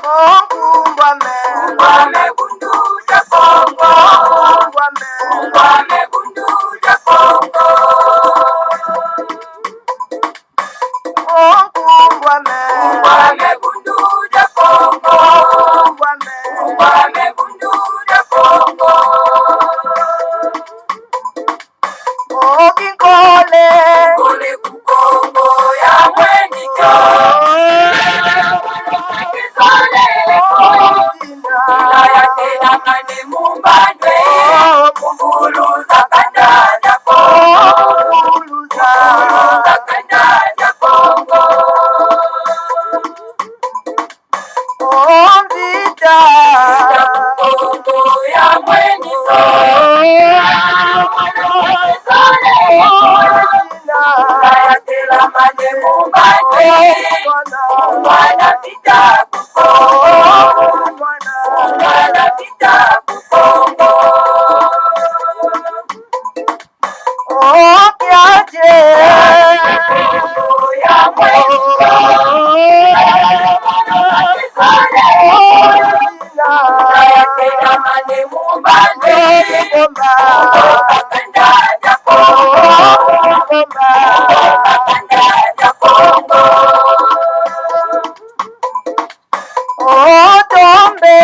Kumbame bundu ya Kongo. Kumbame bundu ya Kongo. Kumbame bundu ya Kongo. Kumbame bundu ya Kongo. Kole kukongo ya mwenikyo. Ina ya tena mane mumbande. Mufuluza kanda ya Kongo. Mufuluza kanda ya Kongo. Vita kukongo ya mwenizo. Tela mane mumbande. Mwana vita kukongo. Mwana vita kukongo. Kiaje ya mwenisho. Tela mane mumbande. Kanda ya Kongo. Kanda ya Kongo. Tombe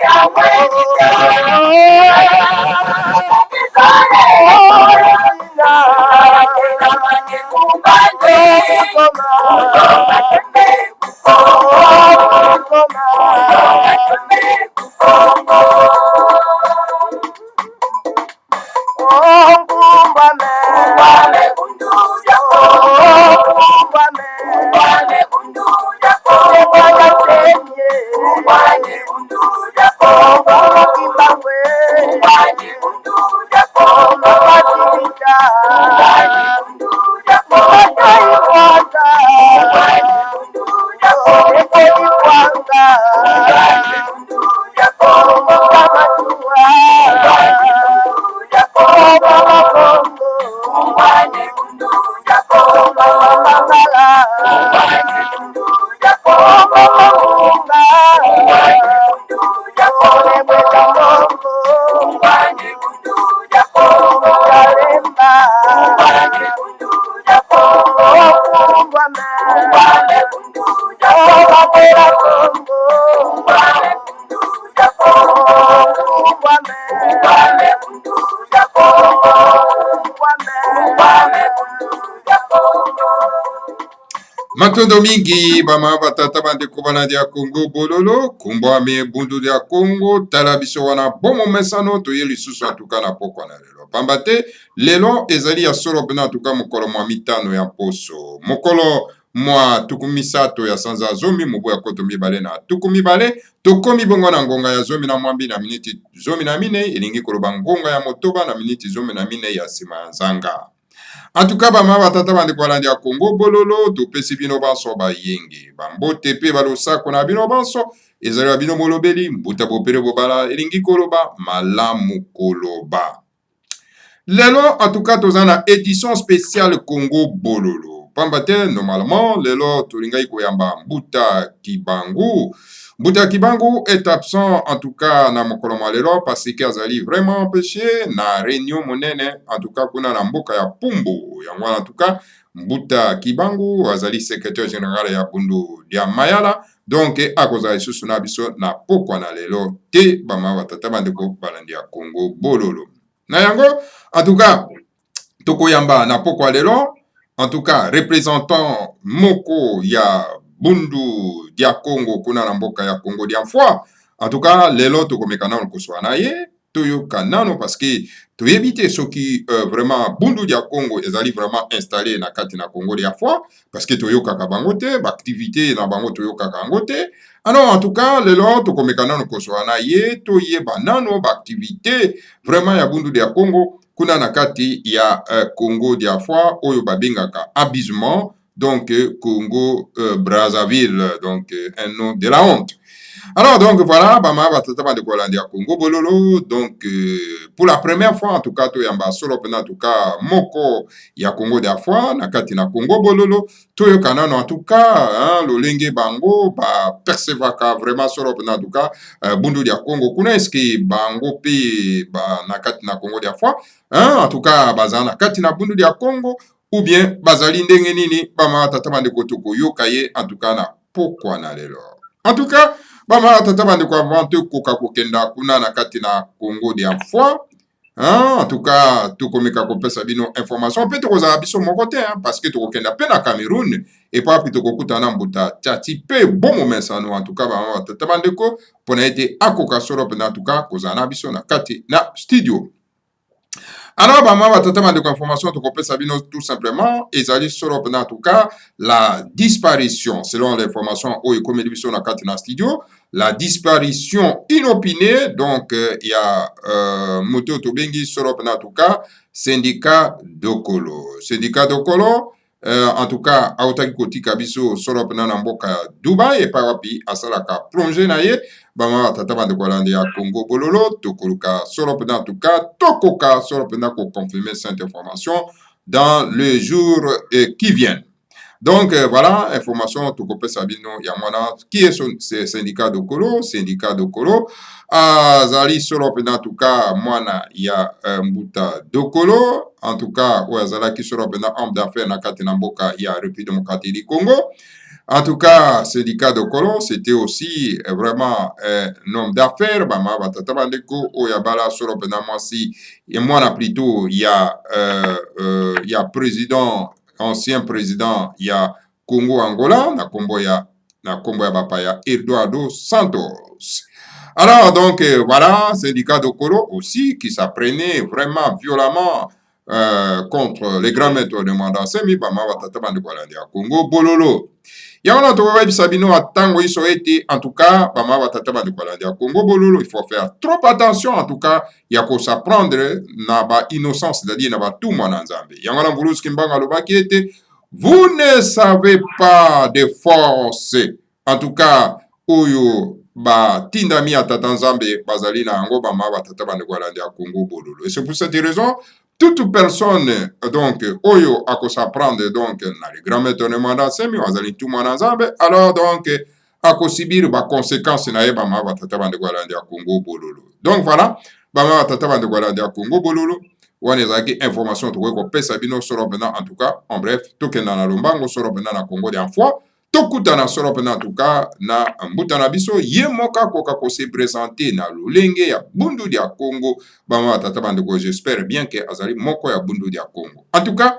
ya mwenisho. Tela mane mumbande. Kumbame bundu ya Kongo. Kumbame bundu ya Kongo. Kumbame bundu ya Kongo. Kumbame bundu ya Kongo. Kumbame bundu ya Kongo. Matondo mingi bama batata bandeko banadi ya Congo bololo kumbwame bundu ya Congo tala biso wana bomo mesano toye lisusu atuka na pokwa na lelo pamba te lelo ezali ya solo pena atuka mokolo mwa mitano ya poso mokolo mwa tuku misato ya sanza zomi mobu ya koto mibale na tuku mibale tokomi bongo na ngonga ya zomi na mwambi na miniti zomi na mine elingi koloba ngonga ya motoba na miniti zomi na mine ya sima ya nzanga. En tout cas, bama batata bandeko balandi ya Congo bololo topesi bino banso bayenge bambote pe balosako na bino banso ezali ya bino molobeli mbuta bopele bobala elingi koloba malamu koloba. Lelo en tout cas toza na édition spéciale Congo bololo pamba te normalement lelo tolingai koyamba mbuta kibangu. Mbuta Kibangu est absent en tout cas na mokolo malelo parce que azali vraiment empêché na réunion monene en tout cas kuna na mboka ya Pumbu yango en tout cas Mbuta Kibangu azali secrétaire général ya Bundu dia Mayala donc akozali susu na biso na pokwa na lelo te bama batata bandeko balandi ya Congo bololo na yango en tout cas tokoyamba na pokwa lelo en tout cas représentant moko ya Bundu dia Congo kuna na mboka ya Congo dia mfwa en tout cas lelo tokomeka nano koswa na ye toyoka nano parce que toyebite soki vraiment Bundu dia Congo ezali vraiment installé na kati na Congo dia mfwa parce que toyoka ka bango te ba activité na bango toyoka ka bango te alors en tout cas lelo tokomeka nano koswa na ye toyeba nano ba activité vraiment ya Bundu dia Congo kuna na kati ya Congo dia mfwa oyo babengaka abusement donc Congo Brazzaville, donc un nom de la honte. Alors, donc, voilà, Bama Batataba de Kwalandia Congo Bololo. Donc, pour la première fois, en tout cas, Toyamba Solo, en tout cas, Moko, ya Congo d'Afwa, Nakati na Congo Bololo, Toyo Kanano, en tout cas, hein, Lolenge Bango, ba Persevaka, vraiment Solo, en tout cas, Bundu dia Congo, kuna eski Bango pi, ba Nakati na Congo d'Afwa, hein, en tout cas, Bazana Nakati na Bundu dia Congo, ou bien, Bazali Ndenge Nini, Bama Tataba de Kotoko, Yokaye, en tout cas, na Pokwa na lelo. En tout cas, bama tata bande kwa vante koka kokenda kuna na kati na Congo dia fois. Hein, en tout cas, tout comme kopesa bino information peut tokozala biso moko te hein, parce que tokokenda pe na Cameroun et pas plutôt kokutana mbuta tati pe bon moment sano en tout cas bama tata bande ko pona ete akoka solo pe en tout cas kozana biso na kati na studio. Alors, bah, moi, de information, tout simplement, ezali solo en tout cas, la disparition, selon l'information, au économie na Katina Studio, la disparition inopinée, donc, il y a, Moto Tobengi solo en tout cas, syndicat Dokolo. Syndicat Dokolo, en tout cas, autaki kotika biso solo na mboka Dubai, et par wapi, asalaka plongé na ye, bama tata bande kolande ya Congo Bololo, tokoluka solo en tout cas, tokoka solo ko confirmer cette information dans les jours qui viennent. Donc voilà, information tokope sabino yamwana, qui est son syndicat de Kolo, azali solo en tout cas, mwana ya mbuta Dokolo, en tout cas, ou azala ki solo homme d'affaires na kati na mboka ya République démocratique du Congo. En tout cas, syndicat de Kolo, c'était aussi vraiment un homme d'affaires. Bama batata bandeko oyabala solo pena mwasi et moi plutôt il y a président ancien président il y a Congo Angola na kombo ya bapa ya Eduardo Santos. Alors donc voilà, syndicat de Kolo aussi qui s'apprenait vraiment violemment contre les grands maîtres de mandat semi bama batata bandeko ya Congo Bololo. Yamana tokoka bisabino atango iso ete en tout cas bama batata bande kolanda Congo Bololo, il faut faire trop attention en tout cas ya ko s'apprendre na ba innocence, c'est-à-dire na ba tout mwana nzambe. Yangana mbulusi kimbanga lobaki ete vous ne savez pas des forces en tout cas oyo ba tindami atata nzambe bazali na yango bama batata bande kolanda Congo Bololo. Et c'est pour cette raison toute personne, donc, oyo ako s'apprendre, donc, na les grands maîtres de mandat, semi, wazali tout manazambe, alors, donc, ako subir, ba, conséquences, na ye, bama, batata bande gwalande a Congo Bololo. Donc, voilà, bama, batata bande gwalande a Congo Bololo, wane zaki information, to ko pesa bino soro bena, en tout cas, en bref, tokenda na lombango, soro bena na Congo de fois, tokutana solo pena en tout cas na mbutana biso ye moka koka ko se présenter na lolenge ya bundu dia Congo bama tata bandeko, j'espère bien que azali moko ya bundu dia Congo. En tout cas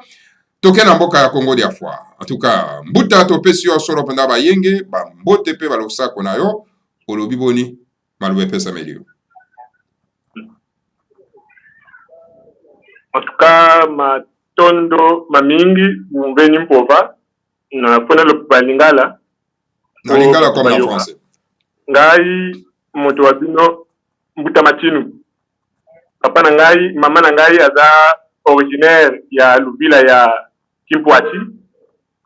tokena mboka ya Congo dia fois. En tout cas mbuta to pesi yo solo pena ba yenge ba mbote pe balosako na yo olobi boni maluwe pesa melio. En tout cas matondo mamingi mveni mpova na pona lo balingala na lingala comme en français ngai moto wa bino mbuta matinu papa na ngai mama na ngai aza originaire ya Lubila ya Kimpwati,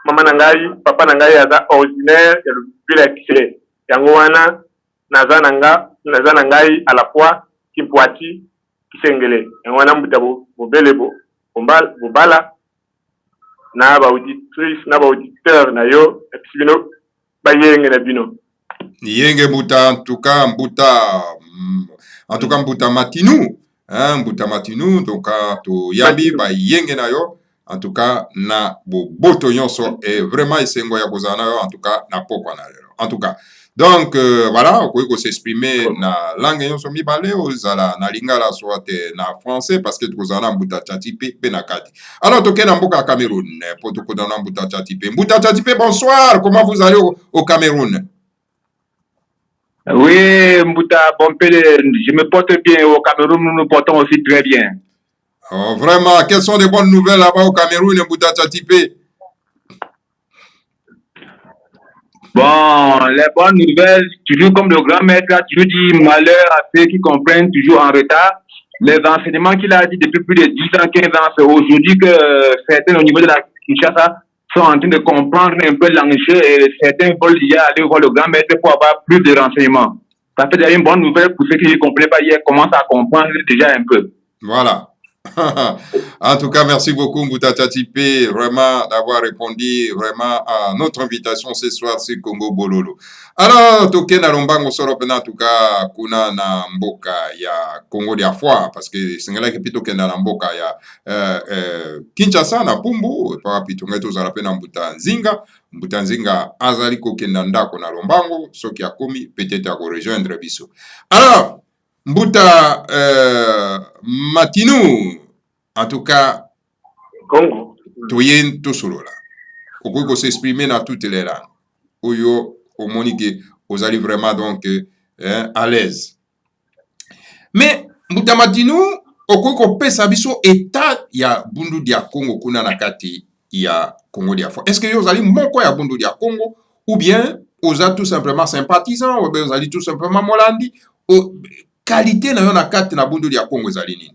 mama na ngai papa na ngai aza originaire ya Lubila ya Kise yango wana naza na ngai à la fois Kimpwati Kisengele yango wana mbuta bobelebo bobala na ba auditrice na ba auditeur na yo bino ba yenge na bino yenge mbuta en tout cas mbuta matinu hein mbuta matinu donc to yambi ba yenge na yo en tout cas na boto nyonso et vraiment esengo ya kozana yo en tout cas na pokwa na lelo en tout cas. Donc voilà, on peut s'exprimer na langue nyonso mibale ozala na lingala soit na français parce que tozana mbuta chatipe pe na kati. Alors tokena mboka Cameroun pour to kodana mbuta chatipe. Mbuta chatipe, bonsoir, comment vous allez au Cameroun? Oui, Mbuta Bompele, je me porte bien au Cameroun, nous nous portons aussi très bien. Oh, vraiment, quelles sont les bonnes nouvelles là-bas au Cameroun, Mbuta chatipe? Bon, les bonnes nouvelles, toujours comme le grand maître a toujours dit, malheur à ceux qui comprennent toujours en retard. Les enseignements qu'il a dit depuis plus de 10 ans, 15 ans, c'est aujourd'hui que certains au niveau de la Kinshasa sont en train de comprendre un peu l'enjeu et certains veulent y aller voir le grand maître pour avoir plus de renseignements. Ça fait déjà une bonne nouvelle pour ceux qui ne comprenaient pas hier, commencent à comprendre déjà un peu. Voilà. En tout cas, merci beaucoup, Mboutata Tipé, vraiment d'avoir répondu vraiment à notre invitation ce soir sur Congo Bololo. Alors, toke na lombango soro pena en tout cas kuna na mboka ya Congo dia foi parce que singala ke pito kenda na mboka ya Kinshasa na Pumbu pa pito ngaito zala pena Mbuta Nzinga azali ko kenda ndako na lombango soki akomi peut-être ko rejoindre biso. Alors, Mbuta Matinou, en tout cas, Congo. Toyen Tosolola. Au coup, s'exprimer dans toutes les langues. Oyo, au monique, vous allez vraiment donc à l'aise. Mais, Mbuta Matinou, au coup, qu'on peut sabiso état, il y a Bundu dia Congo, kuna nakati, il y a Congo dia Foi. Est-ce que vous allez mon quoi, il y a Bundu dia Congo, ou bien, vous êtes tout simplement sympathisant, ou bien vous allez tout simplement molandi, ou qualité na yo na kati na Bundu dia Congo ezali nini?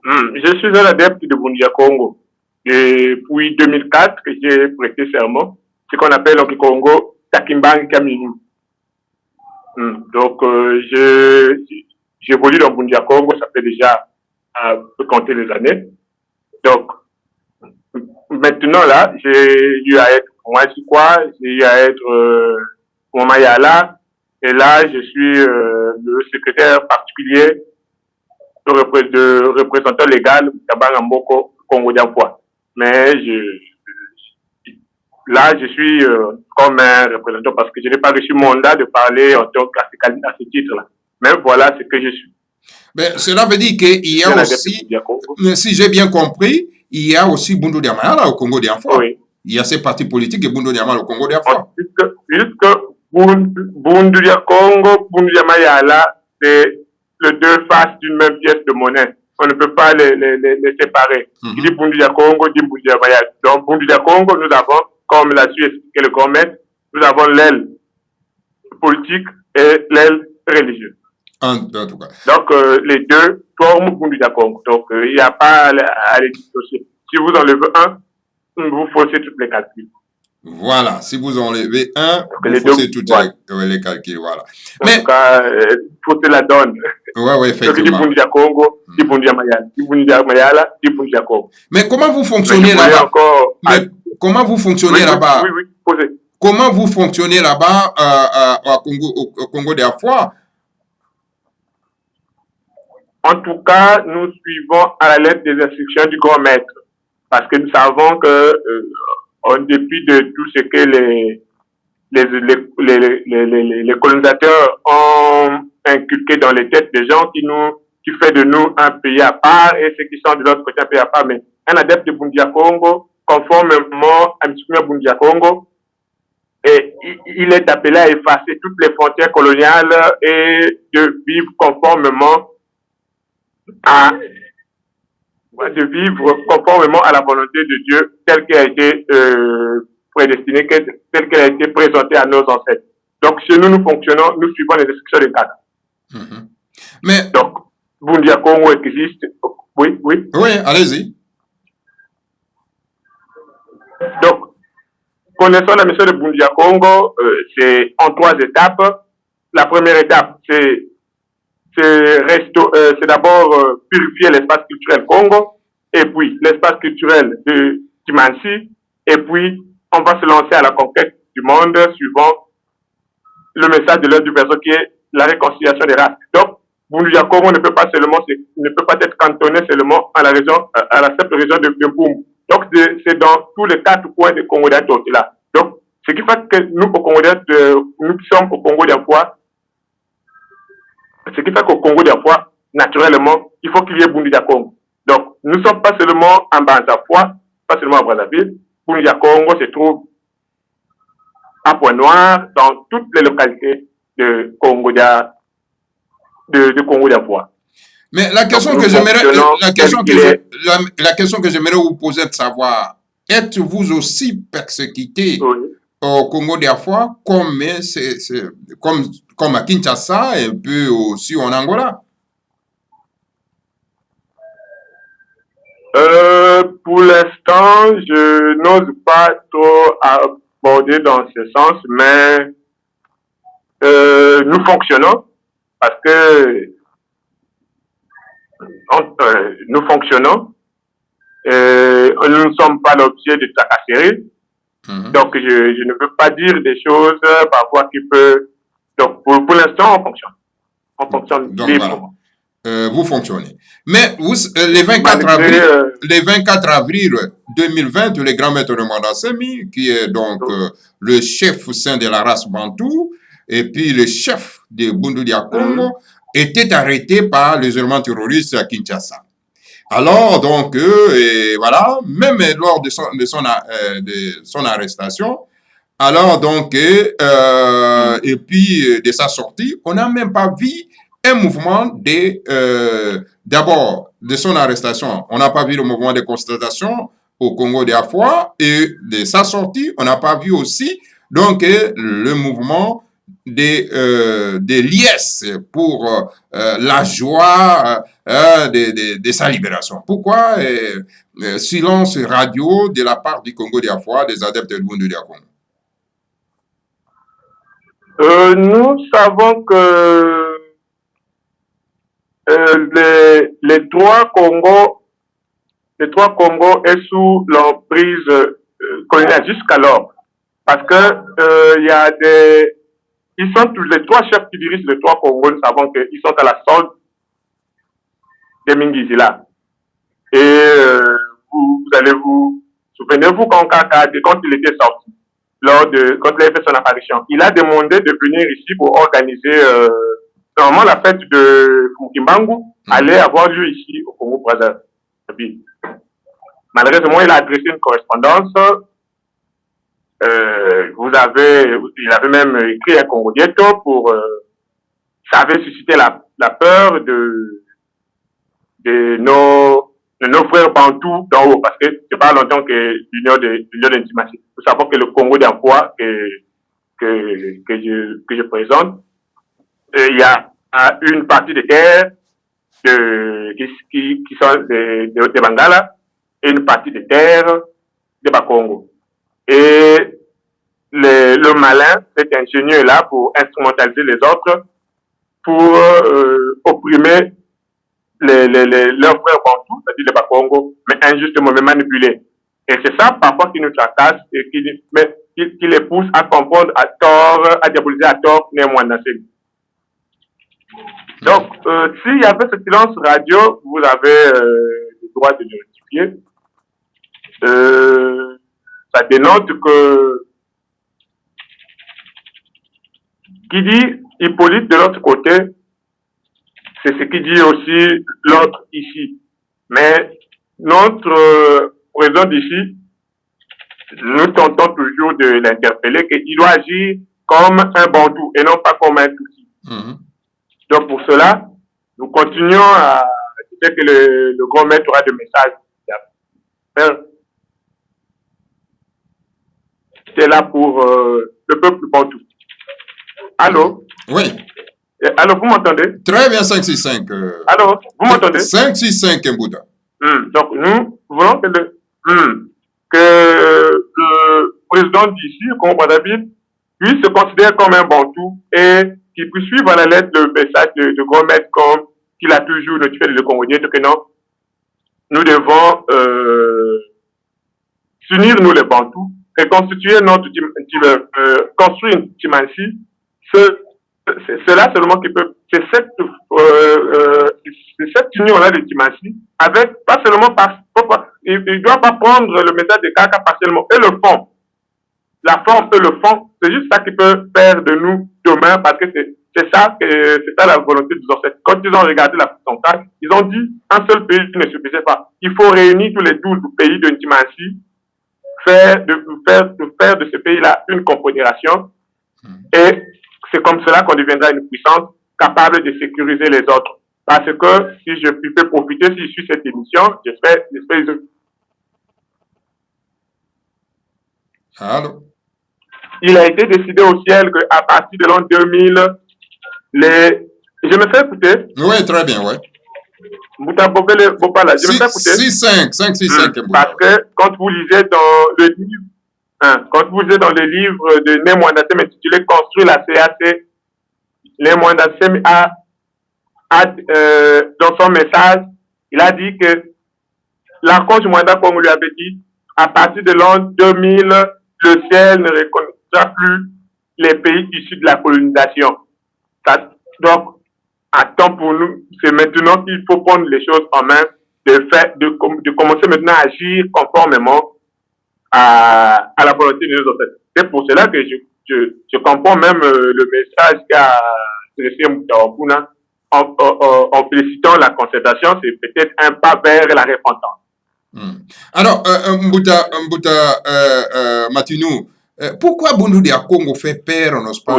Je suis un adepte de Bundia Congo. Depuis 2004 que j'ai prêté serment, ce qu'on appelle au Congo Takimbang Kaminu. Donc, j'évolue dans Bundia Congo, ça fait déjà peut compter les années. Donc, maintenant là, j'ai eu à être Mwachikwa, j'ai eu à être Momayala, et là, je suis le secrétaire particulier de représentant légal Tabanga Mboko Congo d'Afoi. Mais là, je suis comme un représentant parce que je n'ai pas reçu mandat de parler en tant qu'à ce titre-là. Mais voilà ce que je suis. Mais cela veut dire qu'il y a aussi, si j'ai bien compris, il y a aussi Bundu Diamala au Congo d'Afoi. Oui. Il y a ces partis politiques et Bundu Diamala au Congo d'Afoi. Puisque Bundu Congo, Bundu Diamala, c'est les deux faces d'une même pièce de monnaie. On ne peut pas les séparer. Il dit Bundu Congo, dit Bundu Diamala. Donc Bundu Congo, nous avons, comme l'a su expliqué le grand maître, nous avons l'aile politique et l'aile religieuse. En tout cas. Donc les deux forment Bundu Congo. Donc il n'y a pas à les dissocier. Si vous enlevez un, vous faussez tous les calculs. Voilà, si vous enlevez un, vous faussez tous les calculs, voilà. Mais, en tout cas, fausser la donne. Ouais, effectivement. Congo, mais comment vous fonctionnez là-bas? Comment vous fonctionnez là-bas? Oui, posez. Comment vous fonctionnez là-bas au Congo d'Afoi? En tout cas, nous suivons à la lettre des instructions du grand maître. Parce que nous savons que en dépit de tout ce que les colonisateurs ont inculqué dans les têtes des gens qui fait de nous un pays à part et ceux qui sont de l'autre côté un pays à part. Mais un adepte de Bundia Congo, conformément à M. Bundia Congo, et il est appelé à effacer toutes les frontières coloniales et de vivre conformément à la volonté de Dieu telle qu'elle a été prédestinée, telle qu'elle a été présentée à nos ancêtres. Donc, chez nous, nous fonctionnons, nous suivons les instructions des cadres. Mais... Donc, Bundia Congo existe. Oui. Oui, allez-y. Donc, connaissons la mission de Bundia Congo, c'est en 3 étapes. La première étape, c'est d'abord purifier l'espace culturel Congo, et puis l'espace culturel de Timansi, et puis on va se lancer à la conquête du monde suivant le message de l'œuvre du berceau qui est la réconciliation des races. Donc, Bundia Congo ne peut pas être cantonné seulement à la simple région de Boum. Donc, c'est dans tous les 4 coins de Congo d'Afoi là. Donc, ce qui fait que nous, nous sommes au Congo d'Afoi. Ce qui fait qu'au Congo d'Afoi, naturellement, il faut qu'il y ait Bundia Congo. Donc, nous ne sommes pas seulement en Banzafoi, pas seulement à Brazzaville. Bundia Congo se trouve à Pointe-Noire, dans toutes les localités de Congo d'Afoi. Mais la question que j'aimerais vous poser de savoir, êtes-vous aussi persécuté au Congo d'Afoi comme à Kinshasa et un peu aussi en Angola? Pour l'instant, je n'ose pas trop aborder dans ce sens, mais nous fonctionnons parce que nous fonctionnons. Nous ne sommes pas l'objet de tracasseries. Donc, je ne veux pas dire des choses parfois qui peuvent... Donc, pour l'instant, on fonctionne. On fonctionne librement. Voilà. Vous fonctionnez. Mais les 24 avril 2020, le grand maître de Mandasemi, qui est donc le chef au sein de la race Bantou, et puis le chef de Bundudia Congo, était arrêté par les éléments terroristes à Kinshasa. Alors, donc, voilà, même lors de son arrestation, alors, donc, et puis de sa sortie, on n'a même pas vu un mouvement d'abord, de son arrestation, on n'a pas vu le mouvement de constatation au Congo d'Afua, et de sa sortie, on n'a pas vu aussi, donc, le mouvement des liesses pour la joie de sa libération. Pourquoi silence radio de la part du Congo d'Afua, des adeptes de Bundu Congo? Nous savons que les trois Congos est sous l'emprise coloniale jusqu'alors. Parce que il y a ils sont tous les trois chefs qui dirigent les trois Congos, nous savons qu'ils sont à la solde des Mingizila. Et vous allez vous souvenez-vous quand il était sorti, quand il avait fait son apparition, il a demandé de venir ici pour organiser normalement la fête de Fukimbangu allait avoir lieu ici au Congo Brazza. Malheureusement, il a adressé une correspondance. Il avait même écrit un Congo Ghetto pour ça avait suscité la peur de nos frères Bantous d'en haut, parce que c'est pas longtemps que l'union d'intimation. Nous savons que le Congo d'emploi que je présente, il y a une partie des terres qui sont des Bangala et une partie des terres de Bakongo. Et le malin, cet ingénieur-là, pour instrumentaliser les autres, pour opprimer leurs frères Bantous, c'est-à-dire les Bakongo, mais injustement, mais manipulés. Et c'est ça, parfois, qui nous tracasse et qui les pousse à comprendre à tort, à diaboliser à tort, néanmoins. Donc, s'il y avait ce silence radio, vous avez le droit de le rectifier. Ça dénote que qui dit Hippolyte de l'autre côté, c'est ce qui dit aussi l'autre ici. Mais notre président d'ici, nous tentons toujours de l'interpeller qu'il doit agir comme un Bantou et non pas comme un Tutsi. Donc pour cela, nous continuons à dire que le grand maître aura des messages. C'est là pour le peuple Bantou. Allô? Oui. Allô, vous m'entendez? Très bien, 565. Allô, vous m'entendez? 565, Mbouda. Donc, nous voulons que le président d'ici, Congo Brazzaville, puisse se considérer comme un Bantou et qu'il puisse suivre à la lettre le message de grand maître comme qu'il a toujours notifié le Congolais, que non, nous devons s'unir, nous les Bantous, et constituer construire une Timansi. C'est là seulement qui peut, c'est cette union-là de Timansi, avec, pas seulement il ne doit pas prendre le message de Kaka partiellement, et le fond. La forme et le fond, c'est juste ça qui peut faire de nous demain, parce que c'est ça la volonté des ancêtres. Quand ils ont regardé la pourcentage, ils ont dit un seul pays ne suffisait pas. Il faut réunir tous les 12 pays de Timansi, faire de ce pays-là une confédération, et c'est comme cela qu'on deviendra une puissance capable de sécuriser les autres. Parce que si je peux profiter, si je suis cette émission, j'espère. Allô? Il a été décidé au ciel qu'à partir de l'an 2000, je me fais écouter. Oui, très bien, oui. Mbouta Bobele Bopala, je me fais écouter. 6-5, 5-6-5. Parce que quand vous lisez dans le livre, quand vous lisez dans le livre de Né Mwandassem intitulé Construire la CAC, Né Mwandassem dans son message, il a dit que l'archange Mwanda, comme on lui avait dit, à partir de l'an 2000, le ciel ne reconnaîtra plus les pays issus de la colonisation. Donc, à temps pour nous, c'est maintenant qu'il faut prendre les choses en main, de commencer maintenant à agir conformément à la volonté de nos ancêtres. C'est pour cela que je comprends même le message qu'a adressé Moutaopuna en félicitant la concertation, c'est peut-être un pas vers la repentance. Alors, Mbouta Matinou, pourquoi Bundu à Congo fait peur, n'est-ce pas,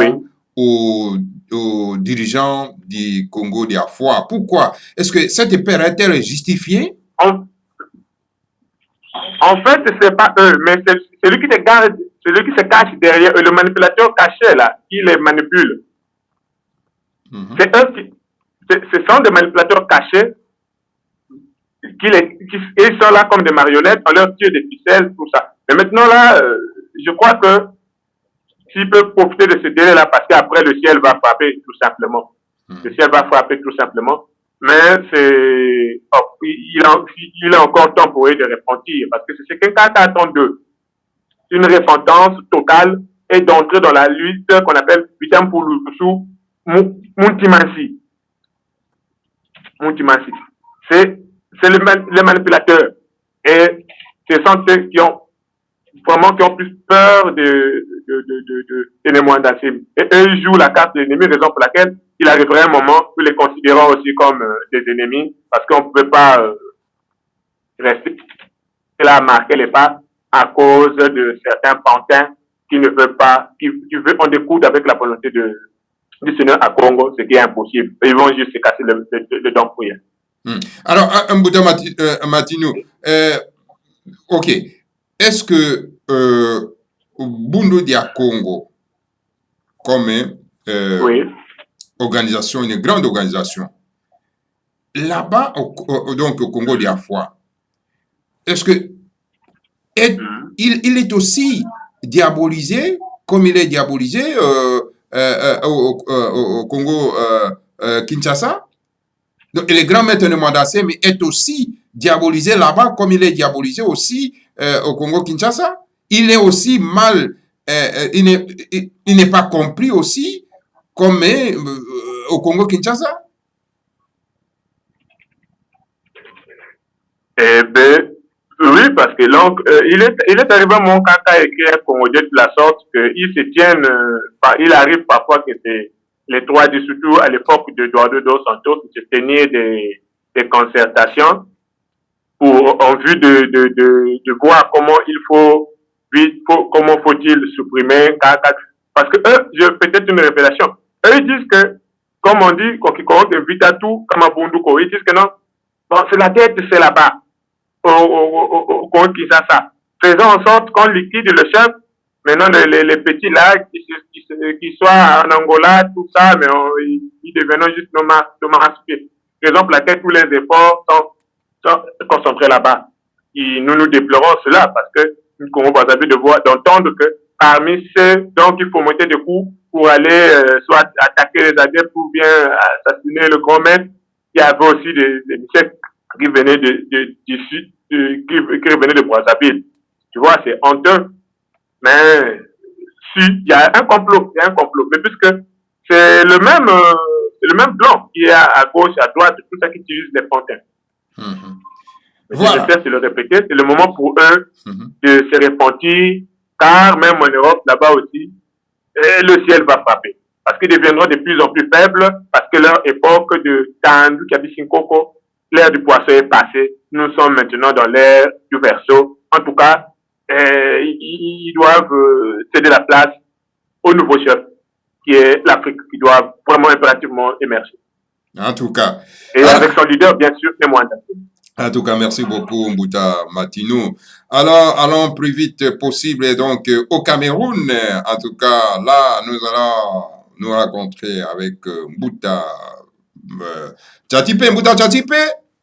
aux dirigeants du Congo d'Afwa? Pourquoi? Est-ce que cette peur est-elle justifiée? En fait, c'est pas eux, mais c'est celui qui se cache derrière eux, le manipulateur caché là, qui les manipule. C'est eux ce sont des manipulateurs cachés ils sont là comme des marionnettes, on leur tire des ficelles, tout ça. Mais maintenant là, je crois que s'ils peuvent profiter de ce délai-là, parce qu'après le ciel va frapper tout simplement. Le ciel va frapper tout simplement. Mais il est encore temps pour eux de repentir, parce que c'est ce qu'un cas attend d'eux. Une repentance totale et d'entrer dans la lutte qu'on appelle Bitam pour Lusu Muntimansi. C'est les manipulateurs. Et ce sont ceux qui ont plus peur de Mwandassem. Et eux, ils jouent la carte de l'ennemi, raison pour laquelle il arriverait un moment où ils les considérons aussi comme des ennemis, parce qu'on ne peut pas rester là à marquer les pas à cause de certains pantins qui ne veulent pas, qui veulent en découdre avec la volonté du Seigneur à Congo, ce qui est impossible. Ils vont juste se casser le dents pour rien. Alors, Mbouta Matinou, ok, est-ce que Bundu dia Congo, comme organisation, une grande organisation, là-bas, donc au Congo d'Afwa, est-ce que il est aussi diabolisé, comme il est diabolisé au Congo Kinshasa? Donc, le grand maître de Mwandassem est aussi diabolisé là-bas, comme il est diabolisé aussi au Congo Kinshasa. Il est aussi mal, il n'est pas compris aussi comme au Congo Kinshasa. Eh bien, oui, parce que il est arrivé à mon cas à écrire Congolais de la sorte qu'ils se tiennent, il arrive parfois que c'est les trois, surtout à l'époque de Eduardo dos Santos, qui se tenaient des concertations en vue de voir comment comment faut-il supprimer, parce que eux, peut-être une révélation. Eux, ils disent que, comme on dit, quiconque invite à tout, comme à Bunduko, ils disent que non, c'est la tête, c'est là-bas, au Congo Kinshasa. Faisons en sorte qu'on liquide le chef. Maintenant, les petits là, qui soient en Angola, tout ça, mais ils deviennent juste nos marasqués. Raison pour laquelle tous les efforts sont concentrés là-bas. Nous déplorons cela parce que nous Congo Brazzaville d'entendre que parmi ceux dont il faut monter des coups pour aller soit attaquer les adeptes ou bien assassiner le grand maître, il y avait aussi des ministères qui venaient qui venaient de Brazzaville. Tu vois, c'est honteux. Mais il y a un complot, mais puisque c'est le même blanc qui est à gauche, à droite, tout ça qui utilise les pantins. Voilà. Je vais le répéter, c'est le moment pour eux de se repentir, car même en Europe, là-bas aussi, le ciel va frapper. Parce qu'ils deviendront de plus en plus faibles, parce que leur époque de Tandu, Kabisinkoko, l'ère du poisson est passée. Nous sommes maintenant dans l'ère du Verseau. En tout cas, ils doivent céder la place au nouveau chef, qui est l'Afrique, qui doit vraiment impérativement émerger. En tout cas. Et avec son leader, bien sûr, c'est Mwandassem. En tout cas, merci beaucoup, Mbouta Matinou. Alors, allons plus vite possible donc au Cameroun. En tout cas, là, nous allons nous rencontrer avec Mbouta Tchatipé, Mbouta Tchatipé.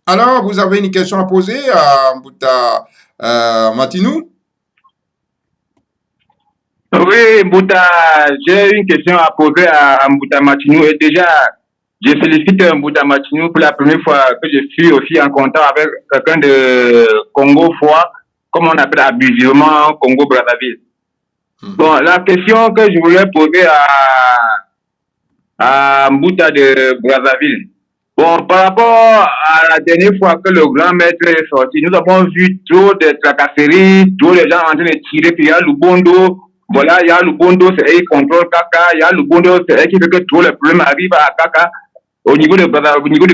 Alors, vous avez une question à poser à Mbouta Matinou? Oui, Mbouta, j'ai une question à poser à Mbouta Matinou. Et déjà, je félicite Mbouta Matinou pour la première fois que je suis aussi en contact avec quelqu'un de Congo Foi, comme on appelle abusivement Congo-Brazzaville. Bon, la question que je voulais poser à Mbouta de Brazzaville. Bon, par rapport à la dernière fois que le grand maître est sorti, nous avons vu trop de tracasseries, trop de gens en train de tirer, puis il y a Lubondo. Voilà, il y a Lubondo, c'est elle qui contrôle Kaka. Il y a Lubondo, c'est elle qui fait que tous les problèmes arrivent à Kaka. Au niveau du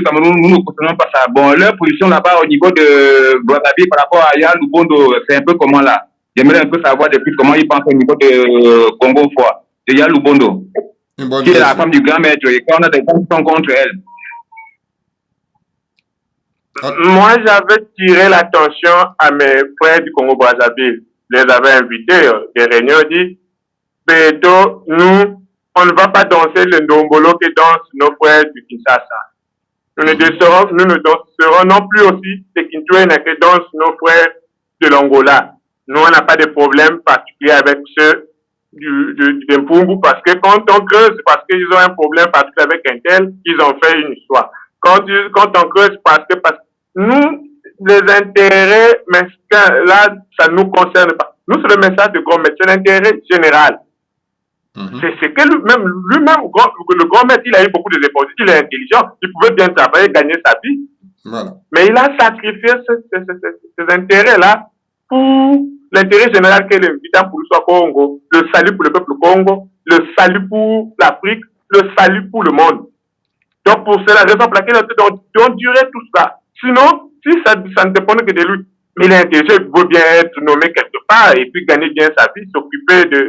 Cameroun, nous ne comprenons pas ça. Bon, leur position là-bas au niveau de Brazzaville par rapport à Yaya Lubondo, c'est un peu comment là? J'aimerais un peu savoir de plus comment ils pensent au niveau de Congo Foi, de Yaya Lubondo, qui est la femme du grand maître, et quand on a des gens qui sont contre elle. Moi, j'avais tiré l'attention à mes frères du Congo-Brazzaville. Je les avais invités, des réunions, dit, Beto, nous, on ne va pas danser le ndombolo que dansent nos frères du Kinshasa. Nous ne danserons non plus aussi les Kintuena que dansent nos frères de l'Angola. Nous, on n'a pas de problème particulier avec ceux du Mpumbu parce que quand on creuse, parce qu'ils ont un problème particulier avec un tel, ils ont fait une histoire. Quand on creuse, parce que nous, les intérêts mesquins, là, ça ne nous concerne pas. Nous, c'est le message de grand maître, c'est l'intérêt général. C'est que lui-même, le grand maître, il a eu beaucoup de efforts. Il est intelligent, il pouvait bien travailler, gagner sa vie. Voilà. Mais il a sacrifié ces intérêts-là pour l'intérêt général qui est l'évident pour le Congo, le salut pour le peuple Congo, le salut pour l'Afrique, le salut pour le monde. Donc, pour cela, la raison pour laquelle on doit durer tout ça. Sinon, si ça ne dépend que de lui, mais il est intelligent, il veut bien être nommé quelque part et puis gagner bien sa vie, s'occuper de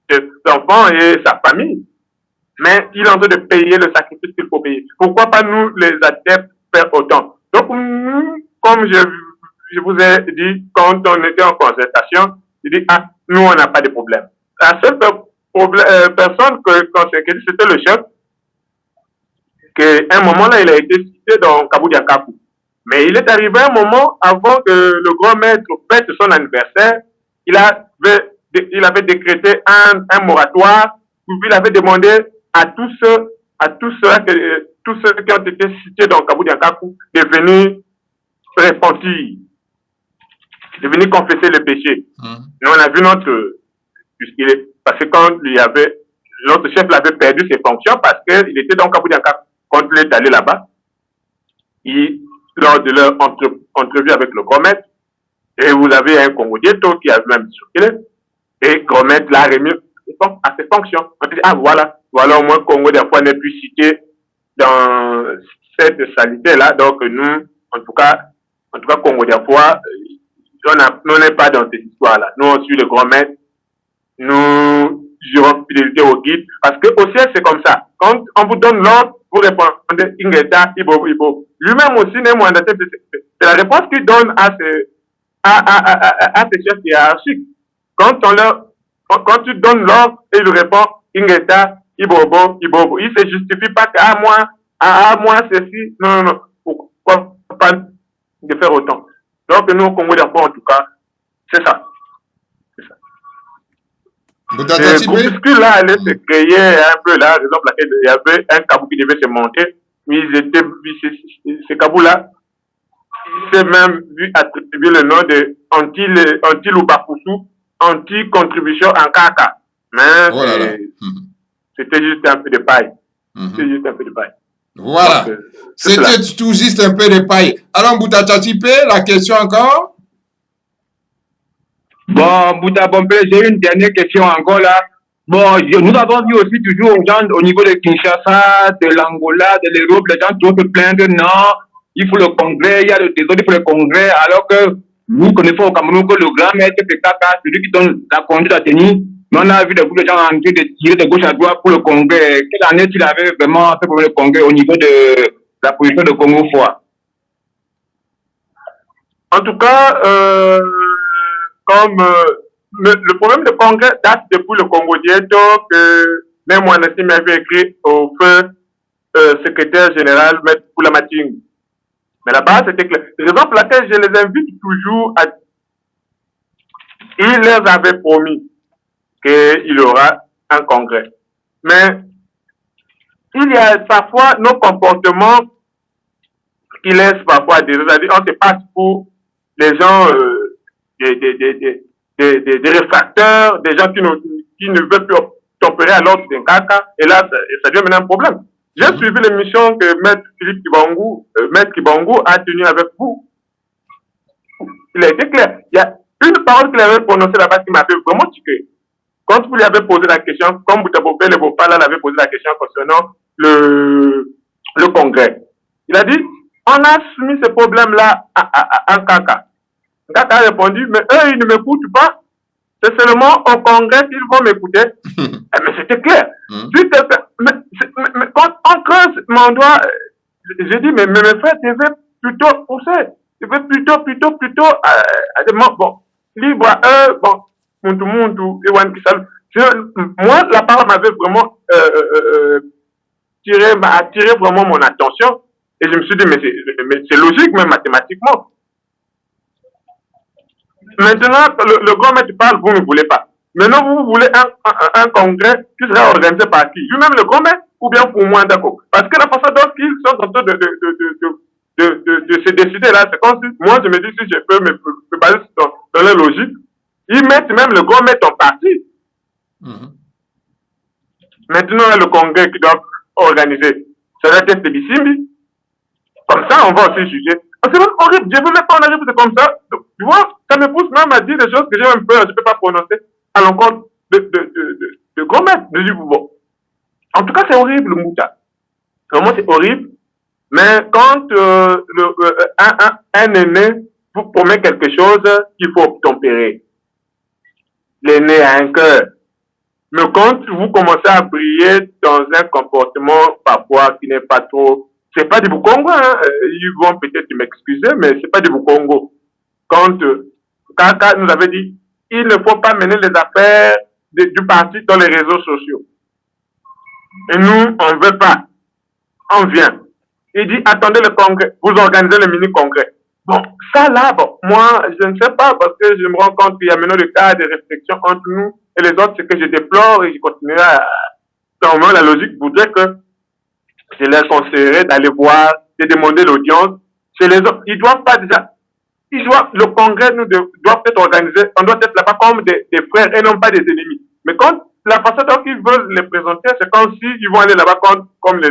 ses enfants et sa famille. Mais il est en train de payer le sacrifice qu'il faut payer. Pourquoi pas nous, les adeptes, faire autant? Donc, comme je vous ai dit, quand on était en concertation, je dis, nous, on n'a pas de problème. La seule personne qu'on s'est inquiété, c'était le chef, qu'à un moment là, il a été cité dans Kabudiakaku. Mais il est arrivé un moment avant que le grand maître fête son anniversaire, il avait décrété un moratoire, où il avait demandé à tous ceux qui ont été cités dans Kabudiakaku de venir repentir, de venir confesser le péché. Nous, on a vu parce que quand notre chef l'avait perdu ses fonctions parce qu'il était dans Kabudiakaku. Quand il est allé là-bas, lors de leur entrevue avec le grand maître, et vous avez un Congo Dieto qui a même circulé, et grand maître l'a remis à ses fonctions. On dit, voilà au moins Congo des fois n'est plus cité dans cette salité-là. Donc nous, en tout cas Congo des fois, on n'est pas dans cette histoire-là. Nous, on suit le grand maître, nous jurons fidélité au guide, parce que au ciel, c'est comme ça. Quand on vous donne l'ordre, vous répondez Ingeta, Ibo. Lui-même aussi n'est moins c'est la réponse qu'il donne à ses chefs hiérarchiques. Quand tu donnes l'ordre, il répond Ingeta, Ibobo. Il ne se justifie pas que moi ceci. Non. Pourquoi pas de faire autant? Donc nous, au Congo d'Afrique, en tout cas, c'est ça. Ce groupuscule-là allait se créer un peu là, raison pour laquelle il y avait un Kabou qui devait se monter. Mais ce Kabou-là, il s'est même vu attribuer le nom de anti-Lubakusu, anti-contribution en Kaka. Mais c'était juste un peu de paille. C'était juste un peu de paille. Voilà. C'était tout juste un peu de paille. Alors, Mbouta Tchatipé, la question encore? Bon, Mbouta Bompé, j'ai une dernière question encore là. Bon, nous avons vu aussi toujours aux gens au niveau de Kinshasa, de l'Angola, de l'Europe, les gens qui se plaindre, non, il faut le congrès, il y a le désordre, il faut le congrès, alors que nous connaissons au Cameroun que le grand maître Kaka, celui qui donne la conduite à tenir, mais on a vu beaucoup de gens en train de tirer de gauche à droite pour le congrès. Quelle année il avait vraiment fait pour le congrès au niveau de la position de Congo Foi? En tout cas, le problème de congrès date depuis le Congo Dieto que même moi aussi m'avait écrit au feu secrétaire général, M. Poulamating. Mais là-bas, c'était clair. Raison pour laquelle je les invite toujours à... Il leur avait promis qu'il y aura un congrès. Mais il y a parfois nos comportements qui laissent parfois des... C'est-à-dire, on se passe pour les gens, des réfracteurs, des gens qui ne veulent plus tempérer à l'ordre d'un caca. Et là, ça devient maintenant un problème. J'ai suivi l'émission que Maître Philippe Kibangou a tenue avec vous. Il a été clair. Il y a une parole qu'il avait prononcée là-bas qui m'avait vraiment tiqué. Quand vous lui avez posé la question, comme Boutabopé le Bopala l'avait posé la question concernant le congrès, il a dit, on a soumis ce problème-là à Kaka. Kaka a répondu, mais eux, ils ne m'écoutent pas. C'est seulement au congrès qu'ils vont m'écouter. Mais c'était clair. Mais quand on creuse mon doigt, j'ai dit, mais mes frères, tu veux plutôt pousser. Tu veux plutôt, bon, libre à eux, bon, moi, la parole m'avait vraiment attiré vraiment mon attention. Et je me suis dit, mais c'est logique, même mathématiquement. Maintenant, le grand maître parle, vous ne voulez pas. Maintenant, vous voulez un congrès qui sera organisé par qui? Lui-même le grand maître ou bien pour moi, d'accord? Parce que la façon dont ils sont en train de se décider là, c'est comme si, moi je me dis, si je peux me baser dans la logique, ils mettent même le grand maître en partie. Maintenant, le congrès qui doit organiser sera test de Bissimbi. Comme ça, on va aussi juger. C'est même horrible. Je ne veux même pas en arriver comme ça. Donc, tu vois, ça me pousse même à dire des choses que j'ai même peur, je ne peux pas prononcer à l'encontre de grand maître. Je dis, bon. En tout cas, c'est horrible, le Mouta. Vraiment, c'est horrible. Mais quand un aîné vous promet quelque chose, il faut obtempérer. L'aîné a un cœur. Mais quand vous commencez à briller dans un comportement parfois qui n'est pas trop... C'est pas du Bukongo, hein. Ils vont peut-être m'excuser, mais c'est pas du Bukongo. Quand Kaka nous avait dit, il ne faut pas mener les affaires du parti dans les réseaux sociaux. Et nous, on ne veut pas. On vient. Il dit, attendez le congrès, vous organisez le mini-congrès. Bon, ça là, bon, moi, je ne sais pas, parce que je me rends compte qu'il y a maintenant le cas de réflexion entre nous et les autres, ce que je déplore, et je continuerai à... Normalement, la logique voudrait que je leur conseillerais d'aller voir, de demander l'audience chez les autres. Ils doivent pas déjà... le congrès nous doit être organisé, on doit être là-bas comme des frères et non pas des ennemis. Mais quand la façon dont ils veulent les présenter, c'est comme s'ils vont aller là-bas comme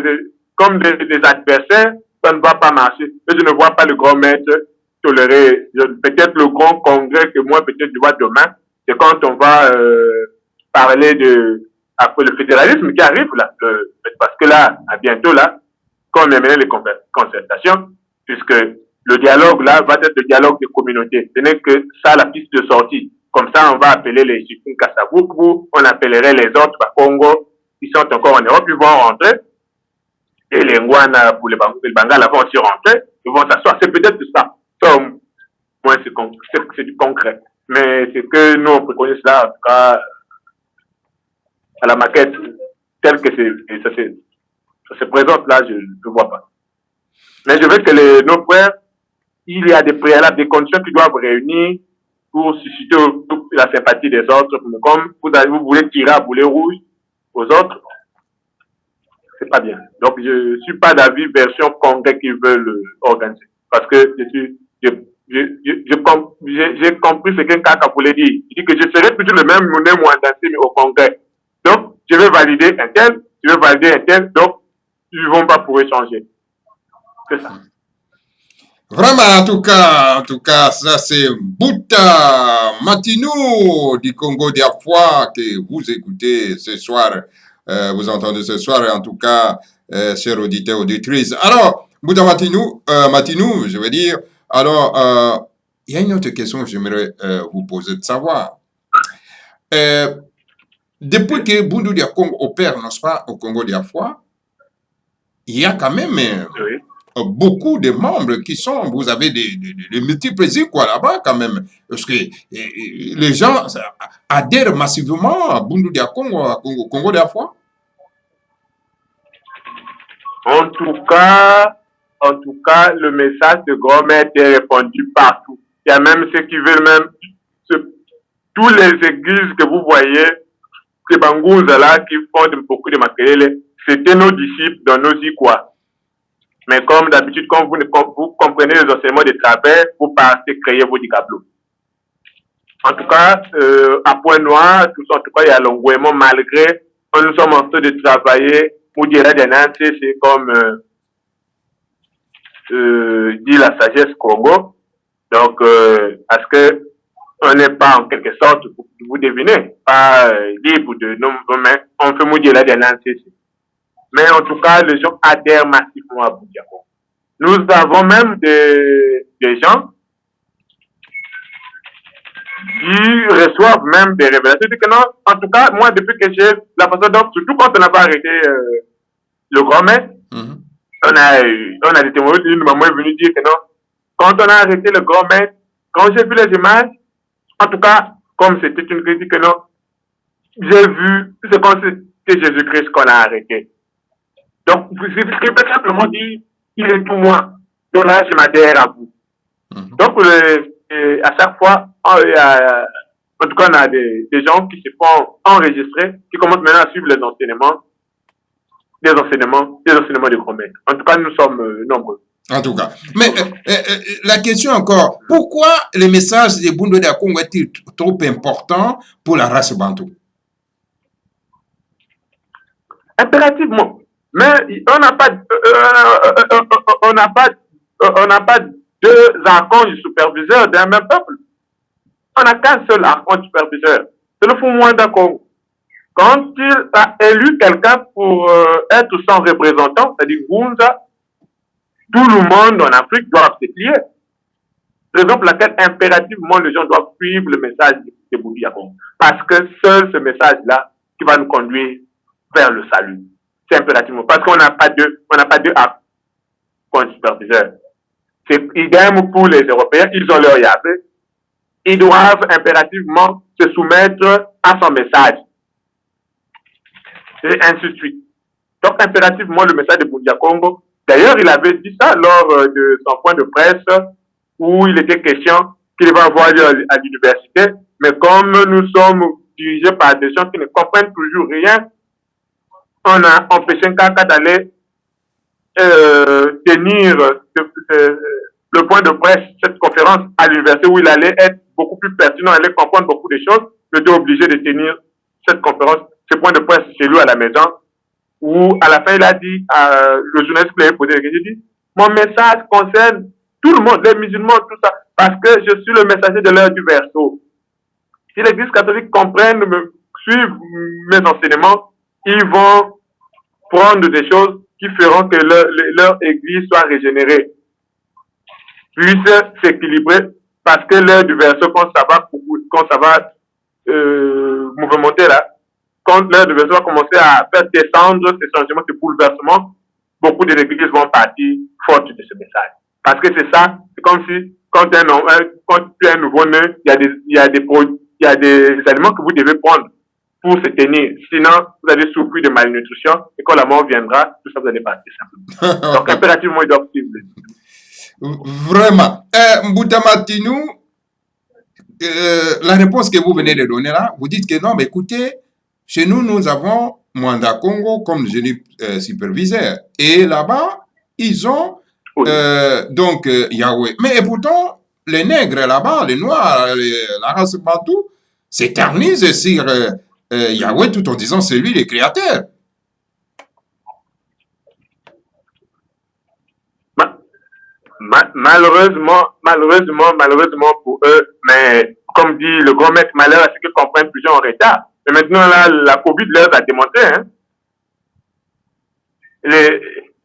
des adversaires, ça ne va pas marcher. Et je ne vois pas le grand maître tolérer, peut-être le grand congrès que moi, peut-être je vois demain, c'est quand on va parler après le fédéralisme qui arrive là, parce que là, à bientôt là, quand on a mené les concertations, puisque le dialogue là va être le dialogue des communautés. Ce n'est que ça la piste de sortie. Comme ça, on va appeler les Chifun Kasavubu, on appellerait les autres Congo qui sont encore en Europe, ils vont rentrer. Et les Ngwana pour les Bangala vont aussi rentrer, ils vont s'asseoir. C'est peut-être ça. Ça, au moins, c'est du concret. Mais c'est que nous, on préconise là, en tout cas, à la maquette, telle que ça se présente là, je ne vois pas. Mais je veux que nos frères, il y a des préalables, des conditions qui doivent réunir pour susciter la sympathie des autres. Comme vous voulez tirer à boulet rouge aux autres, c'est pas bien. Donc, je suis pas d'avis version congrès qu'ils veulent organiser. Parce que j'ai compris ce qu'un caca voulait dire. Il dit que je serai toujours le même monnaie mais au congrès. Donc, je vais valider un tel, je vais valider un tel, donc, ils ne vont pas pouvoir changer. C'est ça. Vraiment, en tout cas, ça c'est Bouta Matinou du Congo d'Afwa que vous écoutez ce soir, vous entendez ce soir, en tout cas, chers auditeurs, auditrices. Alors, Bouta Matinou, je veux dire, alors, il y a une autre question que j'aimerais vous poser de savoir. Depuis que Bundu Dia Congo opère, n'est-ce pas, au Congo d'Afwa, il y a quand même... beaucoup de membres qui sont, vous avez des multiples quoi là-bas quand même, parce que les gens adhèrent massivement à Bundu Dia Congo, au Congo d'Afwa. En tout cas, le message de grand-mère est répandu partout. Il y a même ceux qui veulent même, tous les églises que vous voyez, ces Bangouza là, qui font beaucoup de makelele, c'était nos disciples dans nos quoi. Mais comme d'habitude, quand vous comprenez les enseignements de travers, vous partez créer vos tableaux. En tout cas, à Point Noir, tout ça, en tout cas, il y a l'engouement malgré, nous sommes en train de travailler pour dire des Nantes, c'est comme dit la sagesse Congo. Donc, parce que on n'est pas en quelque sorte, vous devinez, pas libre de nos mains, on fait mouiller la dernière. Mais en tout cas, les gens adhèrent massivement à Boudiako. Nous avons même des gens qui reçoivent même des révélations. Que non, en tout cas, moi, depuis que j'ai la façon dont, surtout quand on n'a pas arrêté le grand maître, on a des témoins, une maman est venue dire que non, quand on a arrêté le grand maître, quand j'ai vu les images, en tout cas, comme c'était une critique, non, j'ai vu, c'est comme c'était Jésus-Christ qu'on a arrêté. Donc, je peux simplement dire, il est tout moi. Donc là, je m'adhère à vous. Donc, à chaque fois, en tout cas, on a des gens qui se font enregistrer, qui commencent maintenant à suivre les enseignements de grand-maître. En tout cas, nous sommes nombreux. En tout cas. Mais la question encore, pourquoi le message de Bundu de Congo est-il trop important pour la race bantou? Impérativement. Mais on n'a pas deux archanges superviseurs d'un même peuple. On n'a qu'un seul archange superviseur. C'est le Fumwanda Congo. Quand il a élu quelqu'un pour être son représentant, c'est-à-dire Gunza, tout le monde en Afrique doit se plier. Raison pour laquelle impérativement les gens doivent suivre le message de Bundu de Congo. Parce que seul ce message-là qui va nous conduire vers le salut. C'est impérativement. Parce qu'on n'a pas deux archanges superviseurs. C'est idem pour les Européens, ils ont leur Yahvé. Ils doivent impérativement se soumettre à son message. Et ainsi de suite. Donc, impérativement, le message de Bundu de Congo, d'ailleurs, il avait dit ça lors de son point de presse où il était question qu'il va avoir à l'université. Mais comme nous sommes dirigés par des gens qui ne comprennent toujours rien, on a empêché Nkaka d'aller tenir le point de presse, cette conférence à l'université où il allait être beaucoup plus pertinent, allait comprendre beaucoup de choses. Il était obligé de tenir cette conférence, ce point de presse chez lui à la maison, où à la fin il a dit, le journaliste qui lui avait posé la question, il dit, mon message concerne tout le monde, les musulmans, tout ça, parce que je suis le messager de l'heure du verseau. Si l'Église catholique comprenne, suivent mes enseignements, ils vont prendre des choses qui feront que leur Église soit régénérée, puisse s'équilibrer, parce que l'heure du verseau, quand ça va mouvementer là, quand l'heure du verseau va commencer à faire descendre ces changements, ces bouleversements, beaucoup de l'Église vont partir faute de ce message. Parce que c'est ça, c'est comme si quand tu es un nouveau-né, il y a des aliments que vous devez prendre pour se tenir. Sinon, vous allez souffrir de malnutrition et quand la mort viendra, tout ça, vous allez partir simplement. Donc, impérativement, ils doivent suivre. Vraiment. Mbouta Martinou, la réponse que vous venez de donner là, vous dites que non, mais écoutez, chez nous, nous avons Mwanda Congo comme génie superviseur. Et là-bas, ils ont donc Yahweh. Mais et pourtant, les nègres là-bas, les noirs, la race bantou, s'éternisent sur Yahweh tout en disant c'est lui le créateur. Malheureusement pour eux, mais comme dit le grand maître, malheur à ceux qui comprennent plusieurs en retard. Et maintenant, là, la Covid leur a démontré. Hein.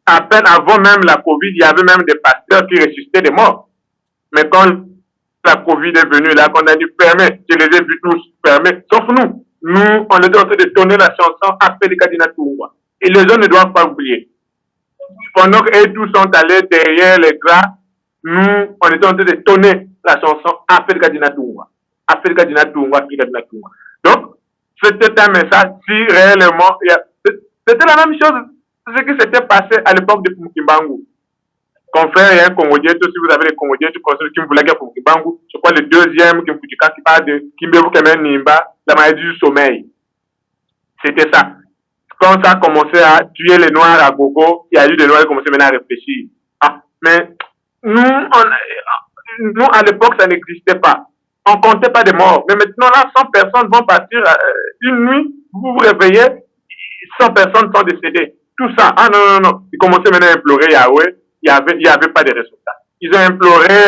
À peine avant même la Covid, il y avait même des pasteurs qui ressuscitaient des morts. Mais quand la Covid est venue, là, qu'on a dit fermez, je les ai vus tous fermés, sauf nous. Nous, on était en train de tourner la chanson après les Kadina Toungwa. Et les gens ne doivent pas oublier. Pendant qu'eux tous sont allés derrière les gras, nous, on était en train de tourner la chanson après les Kadina Toungwa. Après les Kadina Toungwa, Kadina Toungwa. Donc, c'était un message si réellement, c'était la même chose ce qui s'était passé à l'époque de Kimbangu. Confrère et un Congodieto, si vous avez les Congodieto, qui me voulaient pour Kimbangu, je crois le deuxième qui parle de Kimbebu Kemen Nimba, la maladie du sommeil. C'était ça. Quand ça a commencé à tuer les Noirs à gogo, il y a eu des Noirs qui ont commencé maintenant à réfléchir. Ah, mais nous, à l'époque, ça n'existait pas. On comptait pas des morts. Mais maintenant, là, 100 personnes vont partir une nuit, vous vous réveillez, 100 personnes sont décédées. Tout ça. Ah non. Ils commençaient maintenant à implorer Yahweh. Il y avait pas de résultats. Ils ont imploré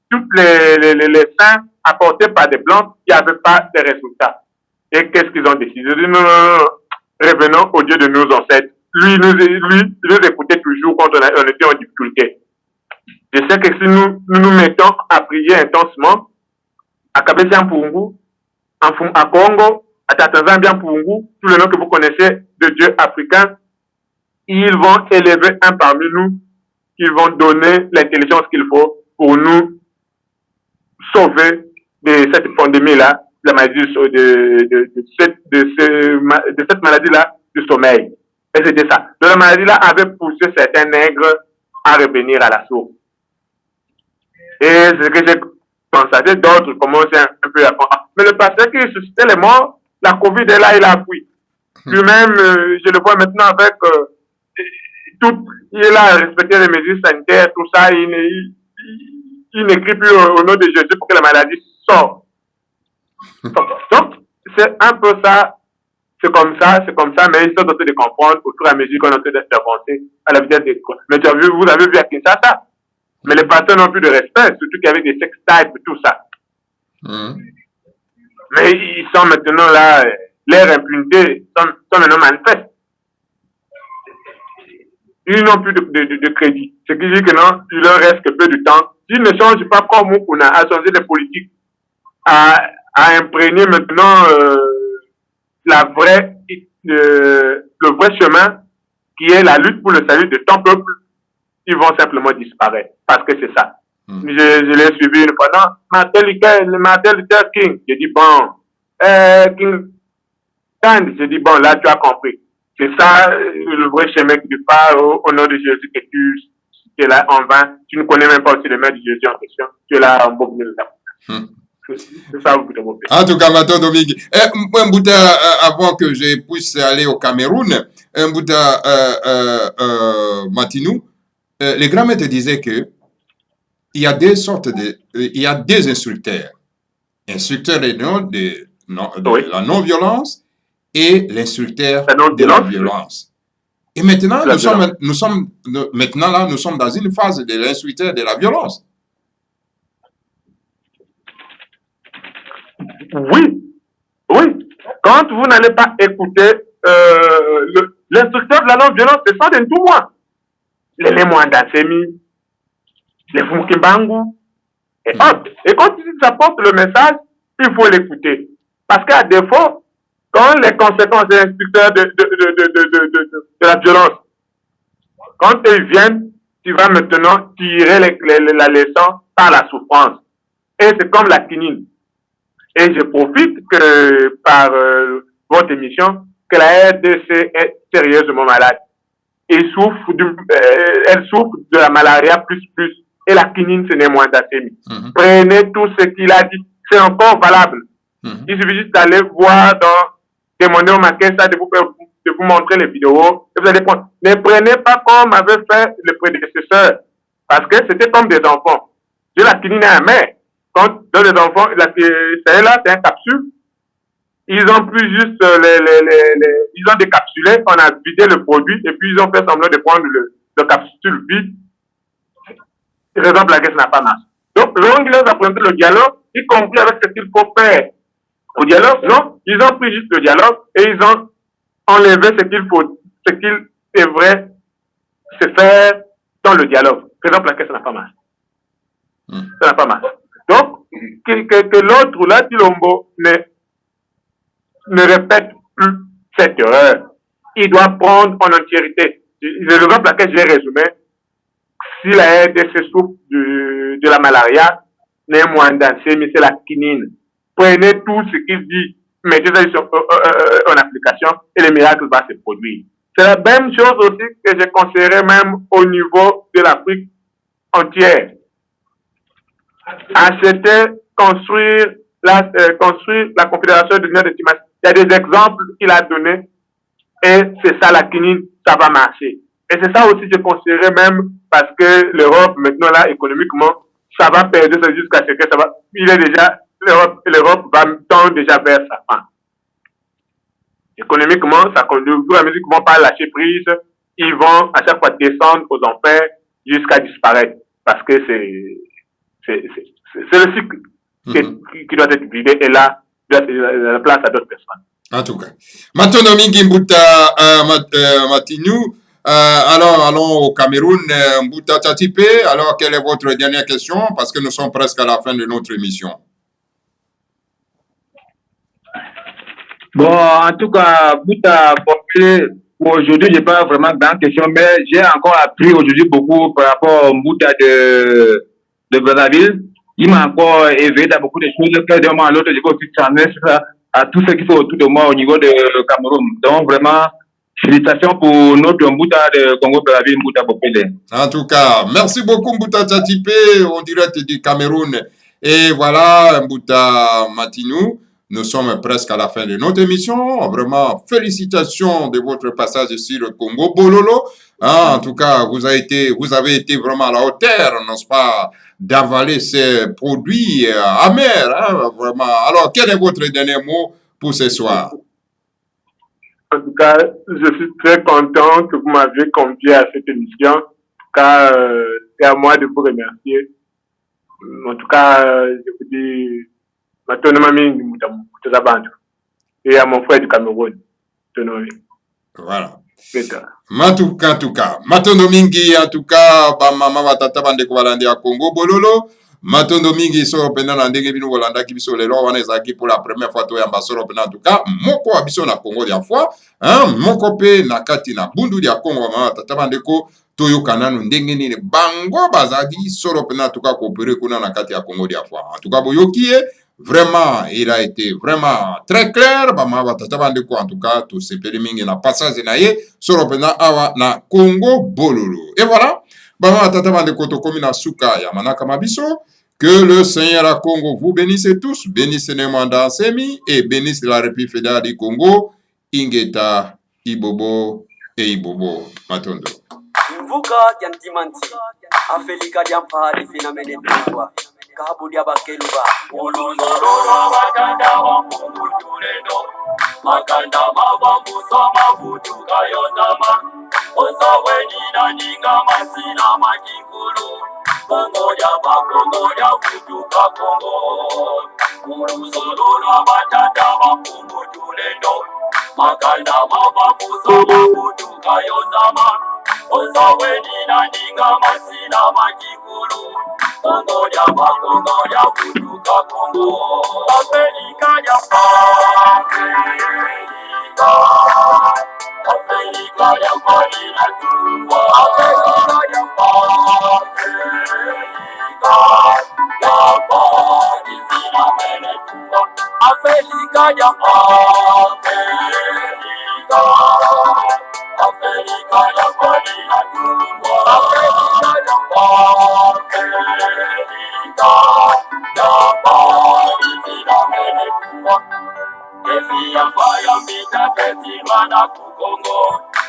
toutes les saints apportés par des blancs. Il n'y avait pas de résultats. Et qu'est-ce qu'ils ont décidé? Ils ont dit non. Revenons au Dieu de nos ancêtres. Lui nous écoutait toujours quand on était en difficulté. Je sais que si nous mettons à prier intensement, à Kabesi Mpungu, à Congo, à Tatanzambia Mpungu, tous les noms que vous connaissez de Dieu africains, ils vont élever un parmi nous, ils vont donner l'intelligence qu'il faut pour nous sauver de cette pandémie-là, la maladie de cette maladie-là du sommeil. Et c'était ça. Donc la maladie-là avait poussé certains nègres à revenir à la source. Et c'est ce que j'ai constaté, d'autres commençaient un peu à penser. Mais le pasteur qui suscitait les morts, la Covid est là, il a appris. Lui-même, je le vois maintenant avec il a respecté les mesures sanitaires, tout ça, il n'écrit plus au nom de Jésus pour que la maladie sorte. Donc, c'est un peu ça, c'est comme ça, mais ils sont en train de comprendre au fur et à mesure qu'on est en train d'avancer à la vitesse des... Mais vous avez vu à Kinshasa, mais les pasteurs n'ont plus de respect, surtout qu'avec des sex types et tout ça. Mais ils sont maintenant là, leur impunité sont maintenant manifestes. Ils n'ont plus de crédit. Ce qui dit que non, il leur reste que peu de temps. S'ils ne changent pas comme on a changé les politiques, à imprégner maintenant le vrai chemin qui est la lutte pour le salut de ton peuple, ils vont simplement disparaître. Parce que c'est ça. Je l'ai suivi une fois. Non, Martin Luther King. J'ai dit bon, King Kand, j'ai dit bon, là tu as compris. C'est ça le vrai chemin que tu pars au nom de Jésus que tu es là en vain. Tu ne connais même pas aussi le maître de Jésus en question. Tu es là en beau milieu de la C'est ça, vous devez. En tout cas, Maton Domingue, avant que je puisse aller au Cameroun, Matinou, les grands maîtres disaient que il y a deux sortes il y a deux instructeurs. Instructeur de la non-violence et l'instructeur de la violence. Et maintenant, nous sommes dans une phase de l'instructeur de la violence. Oui. Quand vous n'allez pas écouter l'instructeur de la non-violence, ce sont des tout moi. Les Mwandasemi, les Fumkimbangu, et autres. Et quand ils apportent le message, il faut l'écouter. Parce qu'à défaut, quand les conséquences des instructeurs de la violence, quand ils viennent, tu vas maintenant tirer la leçon par la souffrance. Et c'est comme la quinine. Et je profite que par votre émission, que la RDC est sérieusement malade. Elle souffre de la malaria plus. Et la quinine, ce n'est moins d'athémie. Prenez tout ce qu'il a dit. C'est encore valable. Il suffit juste d'aller voir demander au Makessa de vous montrer les vidéos. Et vous allez prendre. Ne prenez pas comme avait fait le prédécesseur. Parce que c'était comme des enfants. J'ai la quinine à la main. Quand dans les enfants, c'est là, c'est un capsule. Ils ont pris juste ils ont décapsulé, on a vidé le produit et puis ils ont fait semblant de prendre le capsule vide. Raison pour laquelle ça n'a pas marché. Donc, l'anglais a présenté le dialogue, y compris avec ce qu'il faut faire au dialogue. Non, ils ont pris juste le dialogue et ils ont enlevé ce qu'il devrait se faire dans le dialogue. Raison pour laquelle ça n'a pas marché. Ça n'a pas marché. Donc, que l'autre, là, Tilombo, ne répète plus cette erreur. Il doit prendre en entièreté. C'est le pour laquelle j'ai résumé. Si la RDC souffre de la malaria, n'est moins dansé, mais c'est la quinine. Prenez tout ce qu'il dit, mettez ça en application et le miracle va se produire. C'est la même chose aussi que je conseillerais même au niveau de l'Afrique entière. Acheter, construire la Confédération de l'Union des Timas. Il y a des exemples qu'il a donnés et c'est ça la quinine, ça va marcher. Et c'est ça aussi que je conseillerais même parce que l'Europe, maintenant là, économiquement, ça va perdre jusqu'à ce que ça va. Il est déjà, l'Europe va tendre déjà vers sa fin. Économiquement, ça conduit, au fur et à mesure qu'ils vont pas lâcher prise, ils vont à chaque fois descendre aux enfers jusqu'à disparaître. Parce que c'est le cycle qui doit être vidé et là, la place à d'autres personnes. En tout cas. Maintenant, Mingi Mbuta Matinou, alors allons au Cameroun. Mbuta Tatipe, alors quelle est votre dernière question? Parce que nous sommes presque à la fin de notre émission. Bon, en tout cas, Mbuta, aujourd'hui, je n'ai pas vraiment de grande question, mais j'ai encore appris aujourd'hui beaucoup par rapport au Mbuta de Brazzaville. Il m'a encore éveillé dans beaucoup de choses que d'un moment à l'autre, je vais aussi transmettre à tous ceux qui sont autour de moi au niveau de Cameroun. Donc, vraiment, félicitations pour notre Mbuta de Congo-Brazzaville, Mbuta Bopele. En tout cas, merci beaucoup Mbuta Tatipe, en direct du Cameroun. Et voilà, Mbuta Matinou, nous sommes presque à la fin de notre émission. Vraiment, félicitations de votre passage sur le Congo Bololo. Hein, en tout cas, vous avez été vraiment à la hauteur, n'est-ce pas, d'avaler ces produits amers. Hein, vraiment. Alors, quel est votre dernier mot pour ce soir? En tout cas, je suis très content que vous m'aviez convié à cette émission, car c'est à moi de vous remercier. En tout cas, je vous dis, et à mon frère du Cameroun. Voilà. En tout cas, matondo mingi, en tout cas, mama batata bande ko balandi ya Congo bololo. Matondo mingi soro pena na ndenge bino bolanda ki biso lelo wana ezaki pour la première fois to ya mbasoro pena en tout cas moko wa biso na Congo dia fois hein moko pe na kati na bundu dia Congo mama batata bande ko toyokana no ndenge nini bango bazadi soro pena en tout cas coopérer kuna na kati ya Congo dia fois en tout cas boyoki vraiment il a été vraiment très clair bama batata bande ko en tout cas to sepeli mingi na passage na ye soro pena awa na Congo bololo et voilà. Que le Seigneur à Congo vous bénisse tous, bénisse les mandats Semi et bénisse la République fédérale du Congo, Ingeta, Ibobo et Ibobo. Matondo. Mvuka diantimanti, Afelika diampari finamene tuwa, Kabudia bakeluba, Oluzororo wakanda wa Mungu tulendo, Makanda mabamusa mafutu kayotama, Osaweni na ninga masina makikulu, Kongo ya futuka Kongo, Oluzororo wakanda wa Mungu tulendo, Makanda mabamusa mafutu kayotama, Osaweni na ninga masina makikulu, Kongo ya futuka Kongo. Afrika ya Afrika ya Marina Tumba. Afrika ya Parisina Mene Tumba. Afrika ya Afrika ya Marina Tumba. Afrika ya Parisina Mene Tumba. Efi ambayo mitapetirwa na kukongo,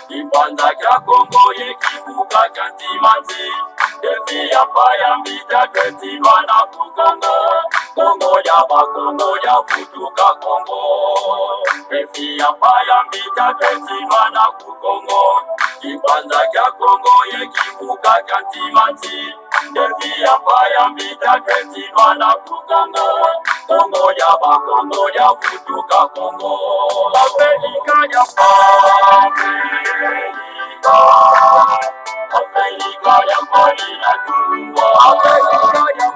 Ipanza kya Kongo yekivuka kya ntimanzi. Efi ambayo mitapetirwa na kukongo, Kongo ya futuka Kongo. Efi ambayo mitapetirwa na kukongo, Ipanza kya Kongo yekivuka kya ntimanzi. Efi ambayo mitapetirwa na kukongo, Kongo ya futuka Kongo. Afrika ya Afrika ya Marina Tumba. Afrika ya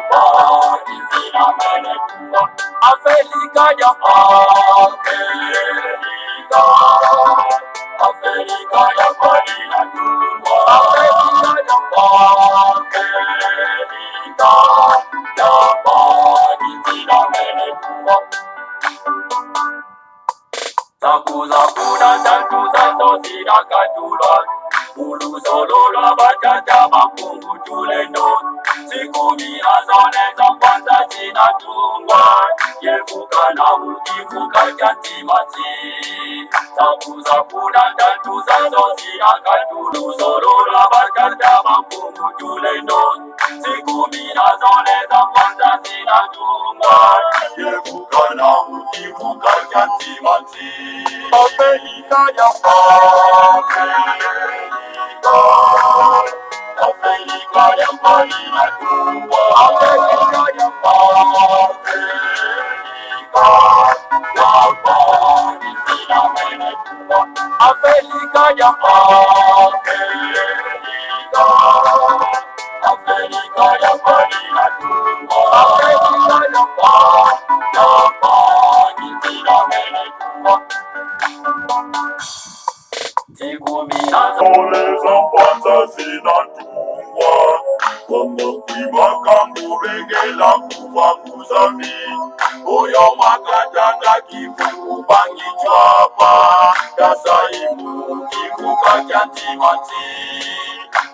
Parisina Mene Tumba. Afrika ya Afrika ya Marina Tumba. Afrika ya Parisina Mene Tumba. Takuza kuna tatu zazo zinakatulwa Ulusolo lwa batata makungu tuleno Siku mia zone za kwanza zinatungwa Yevuka na ukivuka jantimati Takuza kuna tatu zazo zinakatulwa Ulusolo lwa batata makungu tuleno Siku mia zone za kwanza zinatungwa Yevuka na ukivuka jantimati Afrika ya Afrika ya mbali na kubwa Afrika ya Afrika ya mbali sina mene kubwa Afrika ya Afrika ya mbali na kubwa Afrika ya mbali sina mene kubwa Oleza kwanza zinatungwa Kongo kimakambu bengela kuva kuzami Oyo makatanga kifu bangi chwapa Kasaimu kivuka chantimati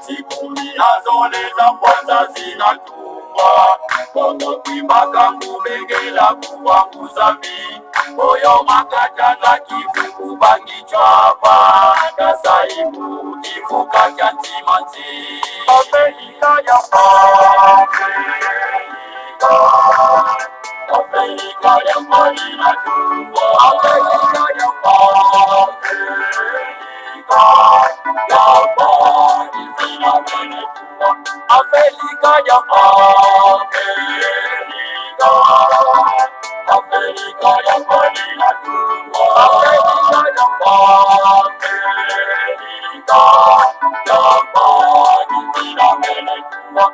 Siku minazoleza kwanza zinatungwa Kongo kimakambu bengela kuva kuzami Oyo makatanga kifu bangi chwapa Kasaimu kivuka chantimati Afrika ya Afrika ya mbali na kubwa Afrika ya mbali sina mene kubwa Afrika ya Afrika ya mbali na kubwa Afrika ya mbali sina mene kubwa